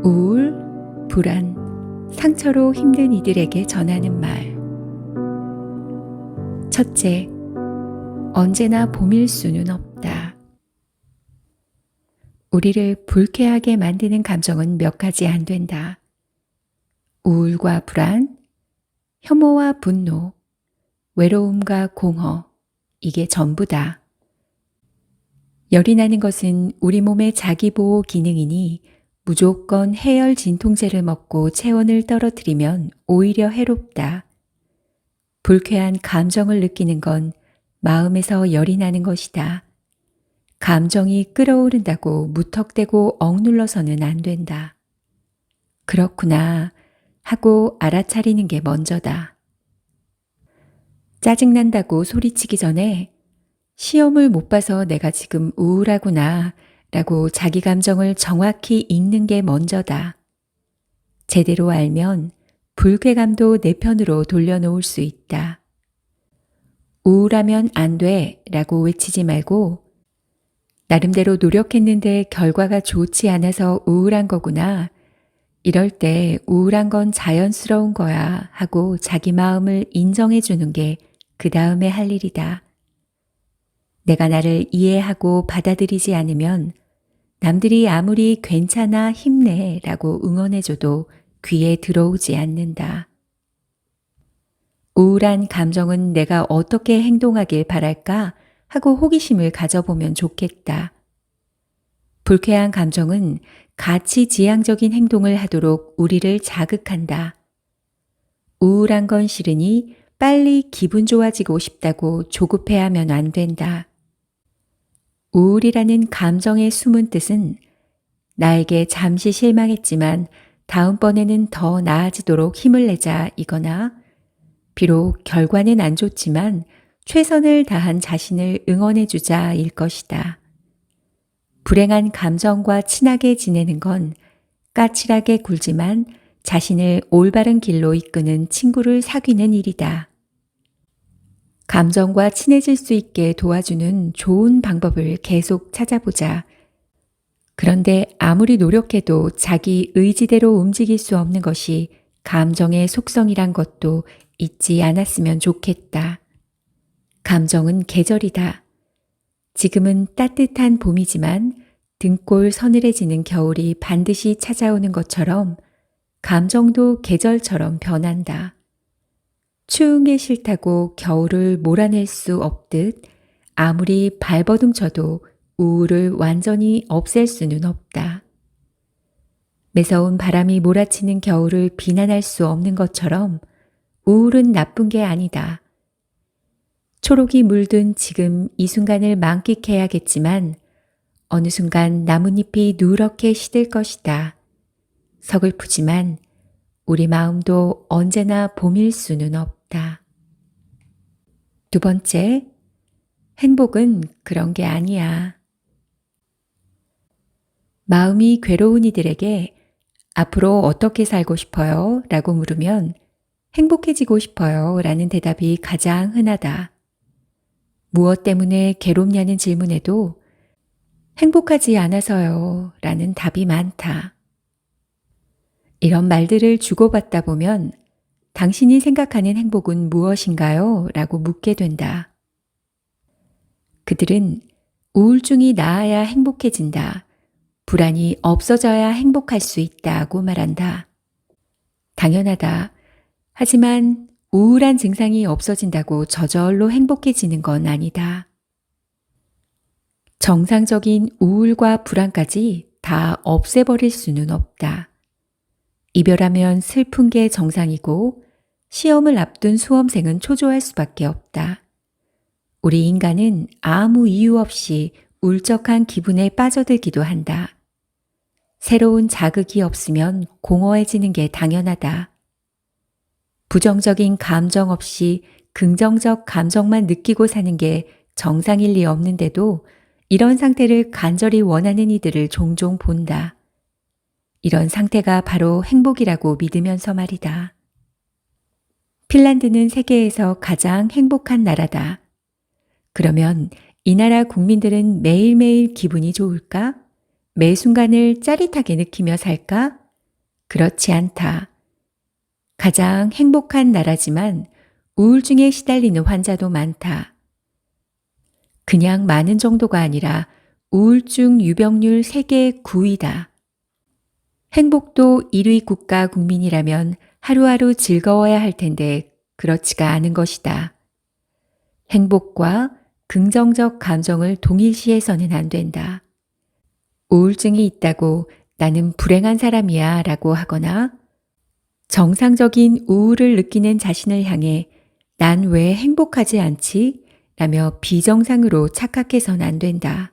우울, 불안, 상처로 힘든 이들에게 전하는 말. 첫째, 언제나 봄일 수는 없다. 우리를 불쾌하게 만드는 감정은 몇 가지 안 된다. 우울과 불안, 혐오와 분노, 외로움과 공허, 이게 전부다. 열이 나는 것은 우리 몸의 자기보호 기능이니 무조건 해열 진통제를 먹고 체온을 떨어뜨리면 오히려 해롭다. 불쾌한 감정을 느끼는 건 마음에서 열이 나는 것이다. 감정이 끓어오른다고 무턱대고 억눌러서는 안 된다. 그렇구나 하고 알아차리는 게 먼저다. 짜증난다고 소리치기 전에 시험을 못 봐서 내가 지금 우울하구나 라고 자기 감정을 정확히 읽는 게 먼저다. 제대로 알면 불쾌감도 내 편으로 돌려놓을 수 있다. 우울하면 안 돼 라고 외치지 말고 나름대로 노력했는데 결과가 좋지 않아서 우울한 거구나. 이럴 때 우울한 건 자연스러운 거야 하고 자기 마음을 인정해 주는 게 그 다음에 할 일이다. 내가 나를 이해하고 받아들이지 않으면 남들이 아무리 괜찮아 힘내 라고 응원해줘도 귀에 들어오지 않는다. 우울한 감정은 내가 어떻게 행동하길 바랄까 하고 호기심을 가져보면 좋겠다. 불쾌한 감정은 가치 지향적인 행동을 하도록 우리를 자극한다. 우울한 건 싫으니 빨리 기분 좋아지고 싶다고 조급해하면 안 된다. 우울이라는 감정의 숨은 뜻은 나에게 잠시 실망했지만 다음번에는 더 나아지도록 힘을 내자 이거나 비록 결과는 안 좋지만 최선을 다한 자신을 응원해주자 일 것이다. 불행한 감정과 친하게 지내는 건 까칠하게 굴지만 자신을 올바른 길로 이끄는 친구를 사귀는 일이다. 감정과 친해질 수 있게 도와주는 좋은 방법을 계속 찾아보자. 그런데 아무리 노력해도 자기 의지대로 움직일 수 없는 것이 감정의 속성이란 것도 잊지 않았으면 좋겠다. 감정은 계절이다. 지금은 따뜻한 봄이지만 등골 서늘해지는 겨울이 반드시 찾아오는 것처럼 감정도 계절처럼 변한다. 추운 게 싫다고 겨울을 몰아낼 수 없듯 아무리 발버둥 쳐도 우울을 완전히 없앨 수는 없다. 매서운 바람이 몰아치는 겨울을 비난할 수 없는 것처럼 우울은 나쁜 게 아니다. 초록이 물든 지금 이 순간을 만끽해야겠지만 어느 순간 나뭇잎이 누렇게 시들 것이다. 서글프지만 우리 마음도 언제나 봄일 수는 없다. 두 번째, 행복은 그런 게 아니야. 마음이 괴로운 이들에게 앞으로 어떻게 살고 싶어요? 라고 물으면 행복해지고 싶어요 라는 대답이 가장 흔하다. 무엇 때문에 괴롭냐는 질문에도 행복하지 않아서요 라는 답이 많다. 이런 말들을 주고받다 보면 당신이 생각하는 행복은 무엇인가요? 라고 묻게 된다. 그들은 우울증이 나아야 행복해진다. 불안이 없어져야 행복할 수 있다고 말한다. 당연하다. 하지만 우울한 증상이 없어진다고 저절로 행복해지는 건 아니다. 정상적인 우울과 불안까지 다 없애버릴 수는 없다. 이별하면 슬픈 게 정상이고 시험을 앞둔 수험생은 초조할 수밖에 없다. 우리 인간은 아무 이유 없이 울적한 기분에 빠져들기도 한다. 새로운 자극이 없으면 공허해지는 게 당연하다. 부정적인 감정 없이 긍정적 감정만 느끼고 사는 게 정상일 리 없는데도 이런 상태를 간절히 원하는 이들을 종종 본다. 이런 상태가 바로 행복이라고 믿으면서 말이다. 핀란드는 세계에서 가장 행복한 나라다. 그러면 이 나라 국민들은 매일매일 기분이 좋을까? 매 순간을 짜릿하게 느끼며 살까? 그렇지 않다. 가장 행복한 나라지만 우울증에 시달리는 환자도 많다. 그냥 많은 정도가 아니라 우울증 유병률 세계 9위다. 행복도 1위 국가 국민이라면 하루하루 즐거워야 할 텐데 그렇지가 않은 것이다. 행복과 긍정적 감정을 동일시해서는 안 된다. 우울증이 있다고 나는 불행한 사람이야 라고 하거나 정상적인 우울을 느끼는 자신을 향해 난 왜 행복하지 않지? 라며 비정상으로 착각해선 안 된다.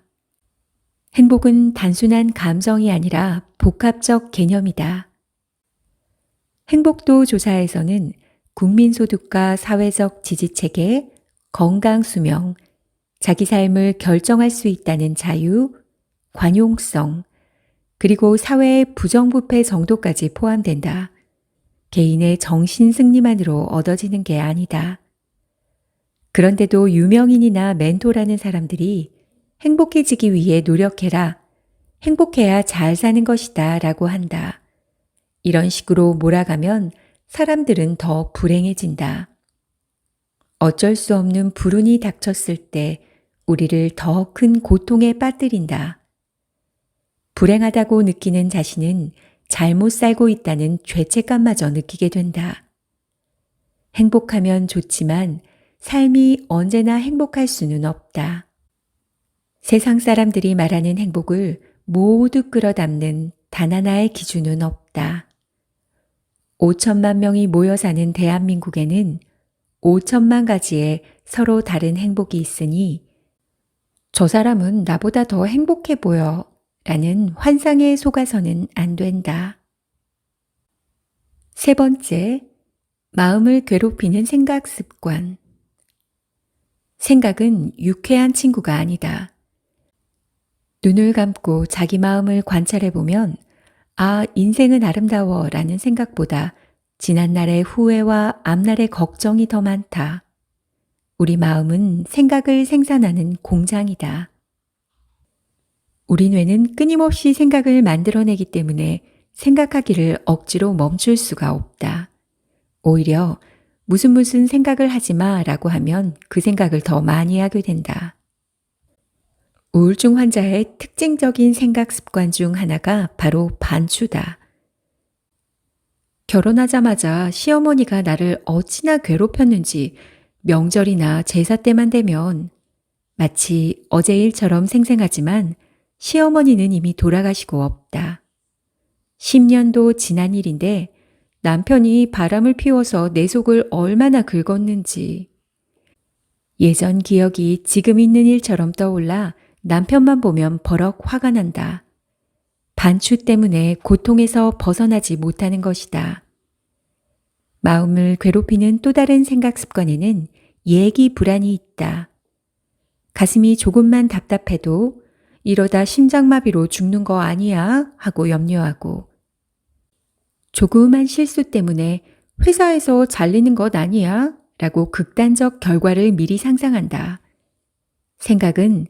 행복은 단순한 감정이 아니라 복합적 개념이다. 행복도 조사에서는 국민소득과 사회적 지지체계, 건강 수명, 자기 삶을 결정할 수 있다는 자유, 관용성, 그리고 사회의 부정부패 정도까지 포함된다. 개인의 정신 승리만으로 얻어지는 게 아니다. 그런데도 유명인이나 멘토라는 사람들이 행복해지기 위해 노력해라. 행복해야 잘 사는 것이다 라고 한다. 이런 식으로 몰아가면 사람들은 더 불행해진다. 어쩔 수 없는 불운이 닥쳤을 때 우리를 더 큰 고통에 빠뜨린다. 불행하다고 느끼는 자신은 잘못 살고 있다는 죄책감마저 느끼게 된다. 행복하면 좋지만 삶이 언제나 행복할 수는 없다. 세상 사람들이 말하는 행복을 모두 끌어담는 단 하나의 기준은 없다. 5천만 명이 모여 사는 대한민국에는 5천만 가지의 서로 다른 행복이 있으니 저 사람은 나보다 더 행복해 보여 라는 환상에 속아서는 안 된다. 세 번째, 마음을 괴롭히는 생각 습관. 생각은 유쾌한 친구가 아니다. 눈을 감고 자기 마음을 관찰해 보면 아, 인생은 아름다워 라는 생각보다 지난날의 후회와 앞날의 걱정이 더 많다. 우리 마음은 생각을 생산하는 공장이다. 우리 뇌는 끊임없이 생각을 만들어내기 때문에 생각하기를 억지로 멈출 수가 없다. 오히려 무슨 생각을 하지 마 라고 하면 그 생각을 더 많이 하게 된다. 우울증 환자의 특징적인 생각 습관 중 하나가 바로 반추다. 결혼하자마자 시어머니가 나를 어찌나 괴롭혔는지 명절이나 제사 때만 되면 마치 어제 일처럼 생생하지만 시어머니는 이미 돌아가시고 없다. 10년도 지난 일인데 남편이 바람을 피워서 내 속을 얼마나 긁었는지. 예전 기억이 지금 있는 일처럼 떠올라 남편만 보면 버럭 화가 난다. 반추 때문에 고통에서 벗어나지 못하는 것이다. 마음을 괴롭히는 또 다른 생각 습관에는 예기 불안이 있다. 가슴이 조금만 답답해도 이러다 심장마비로 죽는 거 아니야? 하고 염려하고 조그만 실수 때문에 회사에서 잘리는 것 아니야? 라고 극단적 결과를 미리 상상한다. 생각은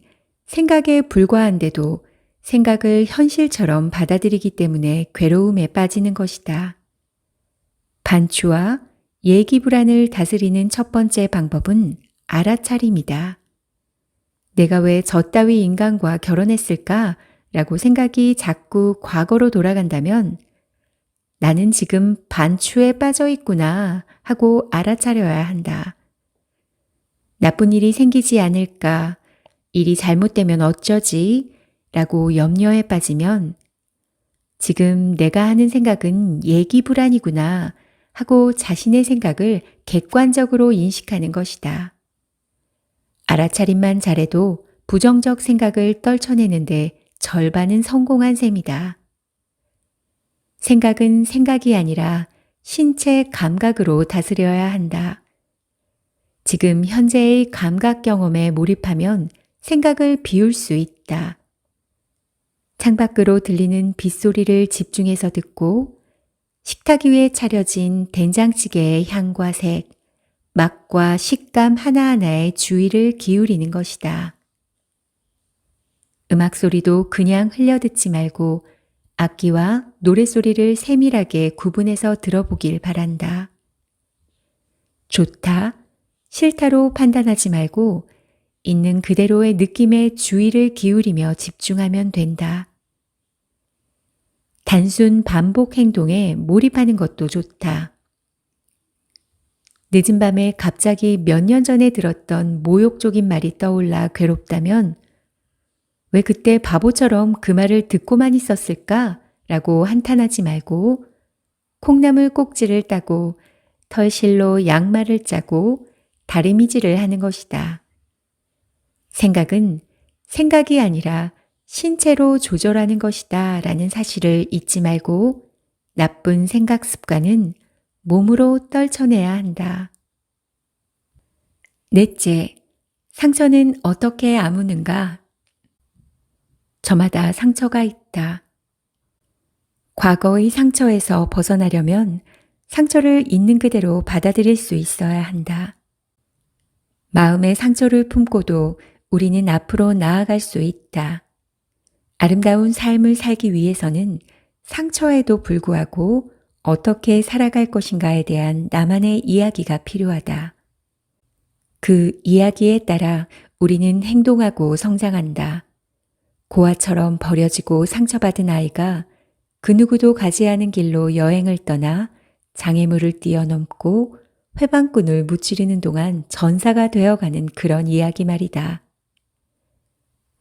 생각에 불과한데도 생각을 현실처럼 받아들이기 때문에 괴로움에 빠지는 것이다. 반추와 예기 불안을 다스리는 첫 번째 방법은 알아차림이다. 내가 왜 저 따위 인간과 결혼했을까? 라고 생각이 자꾸 과거로 돌아간다면 나는 지금 반추에 빠져 있구나 하고 알아차려야 한다. 나쁜 일이 생기지 않을까? 일이 잘못되면 어쩌지? 라고 염려에 빠지면 지금 내가 하는 생각은 예기 불안이구나 하고 자신의 생각을 객관적으로 인식하는 것이다. 알아차림만 잘해도 부정적 생각을 떨쳐내는데 절반은 성공한 셈이다. 생각은 생각이 아니라 신체 감각으로 다스려야 한다. 지금 현재의 감각 경험에 몰입하면 생각을 비울 수 있다. 창밖으로 들리는 빗소리를 집중해서 듣고 식탁 위에 차려진 된장찌개의 향과 색, 맛과 식감 하나하나에 주의를 기울이는 것이다. 음악 소리도 그냥 흘려듣지 말고 악기와 노랫소리를 세밀하게 구분해서 들어보길 바란다. 좋다, 싫다로 판단하지 말고 있는 그대로의 느낌에 주의를 기울이며 집중하면 된다. 단순 반복 행동에 몰입하는 것도 좋다. 늦은 밤에 갑자기 몇 년 전에 들었던 모욕적인 말이 떠올라 괴롭다면 왜 그때 바보처럼 그 말을 듣고만 있었을까? 라고 한탄하지 말고 콩나물 꼭지를 따고 털실로 양말을 짜고 다리미질을 하는 것이다. 생각은 생각이 아니라 신체로 조절하는 것이다 라는 사실을 잊지 말고 나쁜 생각 습관은 몸으로 떨쳐내야 한다. 넷째, 상처는 어떻게 아무는가? 저마다 상처가 있다. 과거의 상처에서 벗어나려면 상처를 있는 그대로 받아들일 수 있어야 한다. 마음의 상처를 품고도 우리는 앞으로 나아갈 수 있다. 아름다운 삶을 살기 위해서는 상처에도 불구하고 어떻게 살아갈 것인가에 대한 나만의 이야기가 필요하다. 그 이야기에 따라 우리는 행동하고 성장한다. 고아처럼 버려지고 상처받은 아이가 그 누구도 가지 않은 길로 여행을 떠나 장애물을 뛰어넘고 회방꾼을 무찌르는 동안 전사가 되어가는 그런 이야기 말이다.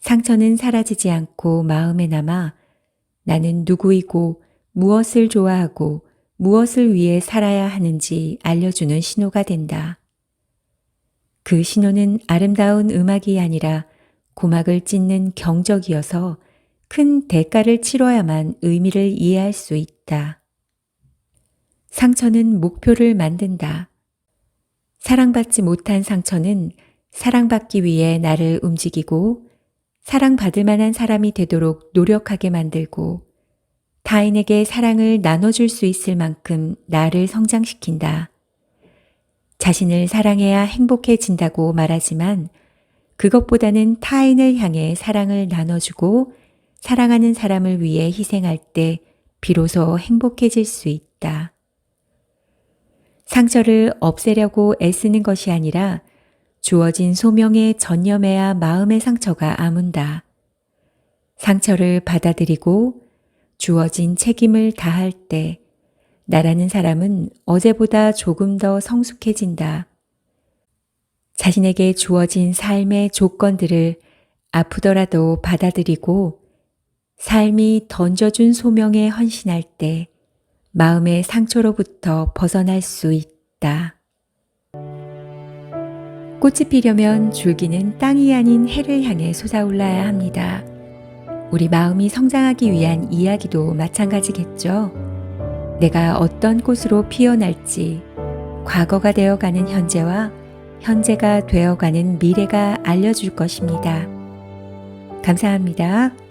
상처는 사라지지 않고 마음에 남아 나는 누구이고 무엇을 좋아하고 무엇을 위해 살아야 하는지 알려주는 신호가 된다. 그 신호는 아름다운 음악이 아니라 고막을 찢는 경적이어서 큰 대가를 치러야만 의미를 이해할 수 있다. 상처는 목표를 만든다. 사랑받지 못한 상처는 사랑받기 위해 나를 움직이고 사랑받을 만한 사람이 되도록 노력하게 만들고 타인에게 사랑을 나눠줄 수 있을 만큼 나를 성장시킨다. 자신을 사랑해야 행복해진다고 말하지만 그것보다는 타인을 향해 사랑을 나눠주고 사랑하는 사람을 위해 희생할 때 비로소 행복해질 수 있다. 상처를 없애려고 애쓰는 것이 아니라 주어진 소명에 전념해야 마음의 상처가 아문다. 상처를 받아들이고 주어진 책임을 다할 때 나라는 사람은 어제보다 조금 더 성숙해진다. 자신에게 주어진 삶의 조건들을 아프더라도 받아들이고 삶이 던져준 소명에 헌신할 때 마음의 상처로부터 벗어날 수 있다. 꽃이 피려면 줄기는 땅이 아닌 해를 향해 솟아올라야 합니다. 우리 마음이 성장하기 위한 이야기도 마찬가지겠죠. 내가 어떤 꽃으로 피어날지 과거가 되어가는 현재와 현재가 되어가는 미래가 알려줄 것입니다. 감사합니다.